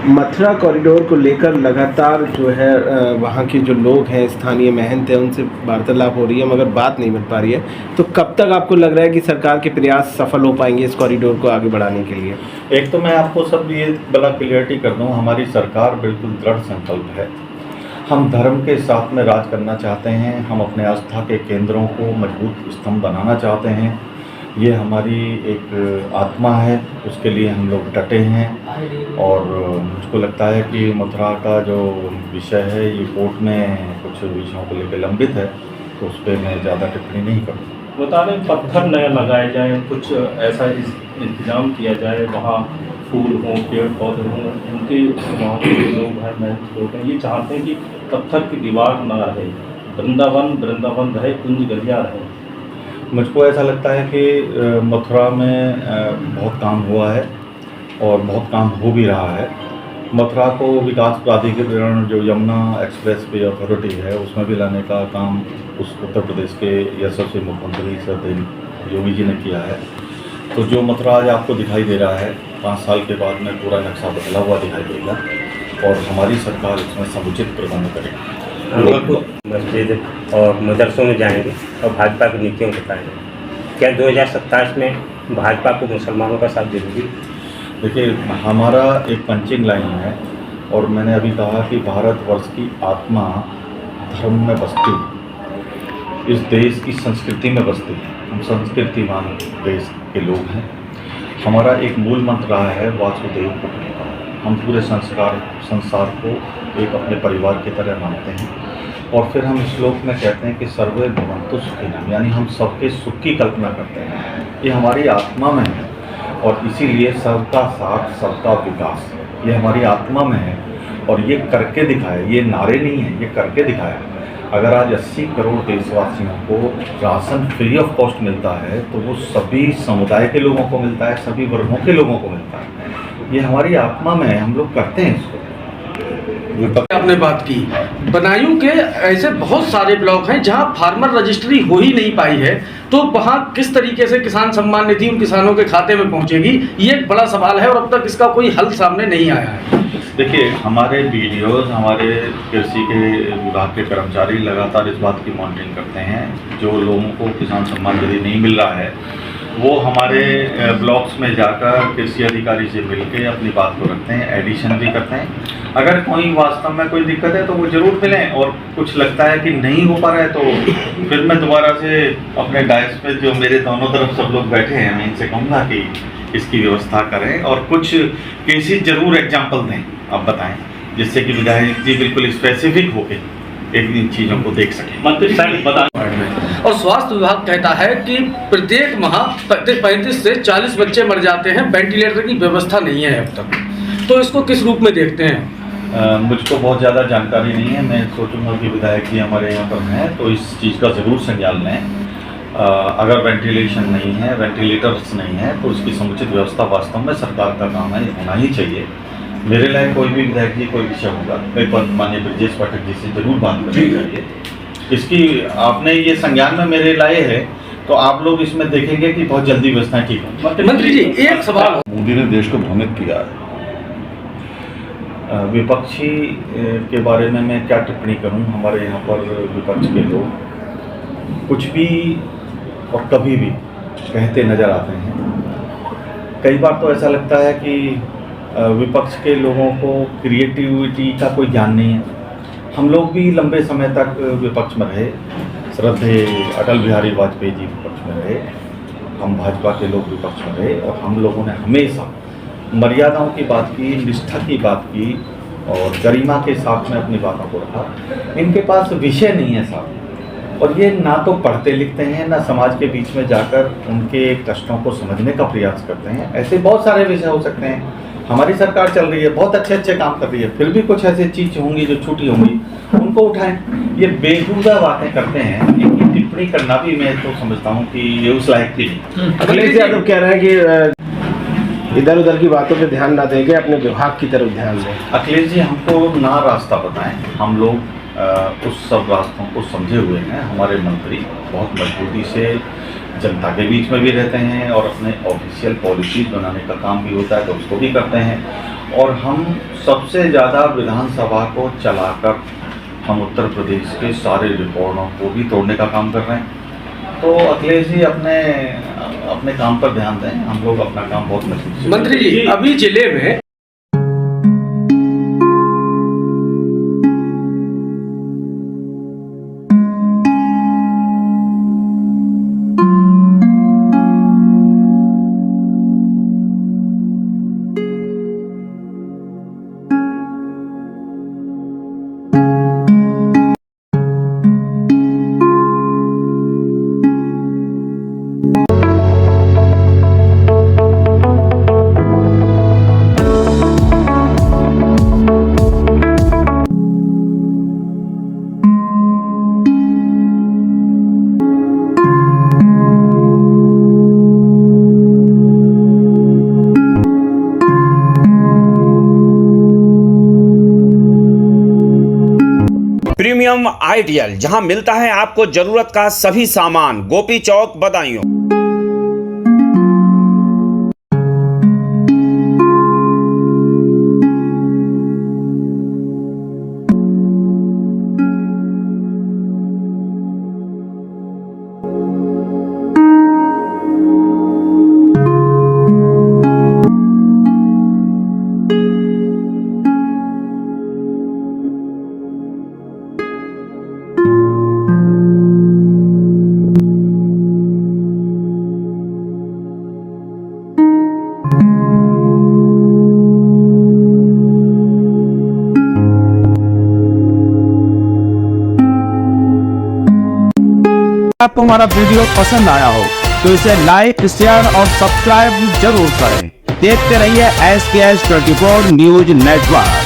Mathura corridor को लेकर लगातार जो है वहाँ के जो लोग हैं, स्थानीय महंत हैं, उनसे वार्तालाप हो रही है मगर बात नहीं मिल पा रही है। तो कब तक आपको लग रहा है कि सरकार के प्रयास सफल हो पाएंगे इस कॉरिडोर को आगे बढ़ाने के लिए? एक तो मैं आपको सब ये बड़ा क्लियरिटी कर दूँ, हमारी सरकार बिल्कुल दृढ़ संकल्प है। हम धर्म के साथ में राज करना चाहते हैं, हम अपने आस्था के केंद्रों को मजबूत स्तंभ बनाना चाहते हैं। ये हमारी एक आत्मा है, उसके लिए हम लोग डटे हैं। और मुझको लगता है कि मथुरा का जो विषय है ये कोर्ट में कुछ विषयों को लेकर लंबित है, तो उस पर मैं ज़्यादा टिप्पणी नहीं करूँगा। बता दें पत्थर नए लगाए जाएँ, कुछ ऐसा इंतजाम किया जाए, वहाँ फूल हों, पेड़ पौधे हों, उनके वहाँ के जो लोग हैं, महंत लोग हैं, ये चाहते हैं कि पत्थर की दीवार ना रहे, वृंदावन रहे, कुंज गलिया रहे। मुझको ऐसा लगता है कि मथुरा में बहुत काम हुआ है और बहुत काम हो भी रहा है। मथुरा को विकास प्राधिकरण जो यमुना एक्सप्रेस वे अथॉरिटी है उसमें भी लाने का काम उस उत्तर प्रदेश के यशस्वी मुख्यमंत्री श्री योगी जी ने किया है। तो जो मथुरा आज आपको दिखाई दे रहा है, 5 साल के बाद में पूरा नक्शा बदला हुआ दिखाई देगा और हमारी सरकार इसमें समुचित प्रबंध करेगी। मस्जिद और मदरसों में जाएंगे और भाजपा की नीतियों को बताएंगे। क्या 2027 में भाजपा को मुसलमानों का साथ जरूरी? देखिए, हमारा एक पंचिंग लाइन है और मैंने अभी कहा कि भारतवर्ष की आत्मा धर्म में बसती है, इस देश की संस्कृति में बसती है। हम संस्कृतिवान देश के लोग हैं। हमारा एक मूल मंत्र रहा है वासुदेव कुटुंबकम। हम पूरे संसार को एक अपने परिवार की तरह मानते हैं और फिर हम श्लोक में कहते हैं कि सर्वे भवन्तु सुखिनः, यानी हम सबके सुख की कल्पना करते हैं। ये हमारी आत्मा में है और इसीलिए सबका साथ सबका विकास ये हमारी आत्मा में है और ये करके दिखाया। ये नारे नहीं है, ये करके दिखाया। अगर आज 80 करोड़ देशवासियों को राशन फ्री ऑफ कॉस्ट मिलता है तो वो सभी समुदाय के लोगों को मिलता है, सभी वर्गों के लोगों को मिलता है। ये हमारी आत्मा में है, हम लोग करते हैं इसको। आपने बात की, बदायूं के ऐसे बहुत सारे ब्लॉक हैं जहां फार्मर रजिस्ट्री हो ही नहीं पाई है, तो वहां किस तरीके से किसान सम्मान निधि उन किसानों के खाते में पहुंचेगी, ये एक बड़ा सवाल है और अब तक इसका कोई हल सामने नहीं आया है। देखिए, हमारे बीडीओज, हमारे कृषि के विभाग के कर्मचारी लगातार इस बात की मॉनिटरिंग करते हैं। जो लोगों को किसान सम्मान निधि नहीं मिल रहा है वो हमारे ब्लॉक्स में जाकर कृषि अधिकारी से मिलकर अपनी बात को रखते हैं, एडिशन भी करते हैं। अगर कोई वास्तव में कोई दिक्कत है तो वो ज़रूर मिलें और कुछ लगता है कि नहीं हो पा रहा है तो फिर मैं दोबारा से अपने डायस पे जो मेरे दोनों तरफ सब लोग बैठे हैं मैं इनसे कहूँगा कि इसकी व्यवस्था करें और कुछ केसेस ज़रूर एग्जाम्पल दें, आप बताएं, जिससे कि विधायक जी बिल्कुल स्पेसिफिक होकर एक इन चीज़ों को देख सकें। मंत्री साहब बता। और स्वास्थ्य विभाग कहता है कि प्रत्येक माह 35 से 40 बच्चे मर जाते हैं, वेंटिलेटर की व्यवस्था नहीं है अब तक, तो इसको किस रूप में देखते हैं? मुझको बहुत ज़्यादा जानकारी नहीं है। मैं सोचूंगा कि विधायक जी हमारे यहाँ पर हैं तो इस चीज़ का ज़रूर संज्ञान लें। अगर वेंटिलेशन नहीं है, वेंटिलेटर्स नहीं है तो उसकी समुचित व्यवस्था वास्तव में सरकार का काम है, होना ही चाहिए। मेरे लिए कोई भी विधायक जी कोई विषय होगा, मैं माननीय ब्रजेश पाठक जी से जरूर बात करनी चाहिए। इसकी आपने ये संज्ञान में मेरे लाए है तो आप लोग इसमें देखेंगे कि बहुत जल्दी व्यवस्थाएं ठीक होंगी। मंत्री जी, एक सवाल। मोदी ने देश को भ्रमित किया है। विपक्षी के बारे में मैं क्या टिप्पणी करूं? हमारे यहाँ पर विपक्ष के लोग कुछ भी और कभी भी कहते नज़र आते हैं। कई बार तो ऐसा लगता है कि विपक्ष के लोगों को क्रिएटिविटी का कोई ज्ञान नहीं है। हम लोग भी लंबे समय तक विपक्ष में रहे, श्रद्धेय अटल बिहारी वाजपेयी जी विपक्ष में रहे, हम भाजपा के लोग विपक्ष में रहे और हम लोगों ने हमेशा मर्यादाओं की बात की, निष्ठा की बात की और गरिमा के साथ में अपनी बातों को रखा। इनके पास विषय नहीं है साहब, और ये ना तो पढ़ते लिखते हैं ना समाज के बीच में जाकर उनके कष्टों को समझने का प्रयास करते हैं। ऐसे बहुत सारे विषय हो सकते हैं। हमारी सरकार चल रही है, बहुत अच्छे काम कर रही है, फिर भी कुछ ऐसी चीज़ होंगी जो छूटी होंगी, उनको उठाएं। ये बेहुदा बातें करते हैं, इनकी टिप्पणी करना भी मैं तो समझता हूँ कि ये उस लायक भी नहीं। अखिलेश यादव कह रहे हैं कि इधर उधर की बातों पे ध्यान ना देंगे, अपने विभाग की तरफ ध्यान दें। अखिलेश जी, हमको ना रास्ता बताएं, हम लोग उस सब रास्तों को समझे हुए हैं। हमारे मंत्री बहुत मजबूती से जनता के बीच में भी रहते हैं और अपने ऑफिशियल पॉलिसीज बनाने का काम भी होता है तो उसको भी करते हैं। और हम सबसे ज़्यादा विधानसभा को चलाकर हम उत्तर प्रदेश के सारे रिकॉर्डों को भी तोड़ने का काम कर रहे हैं। तो अखिलेश जी अपने काम पर ध्यान दें, हम लोग अपना काम बहुत मजबूती से मंत्री जी, अभी जिले में प्रीमियम आइडियल, जहां मिलता है आपको जरूरत का सभी सामान, गोपी चौक, बदायूं। आपको हमारा वीडियो पसंद आया हो तो इसे लाइक, शेयर और सब्सक्राइब जरूर करें। देखते रहिए SKS 24 न्यूज नेटवर्क।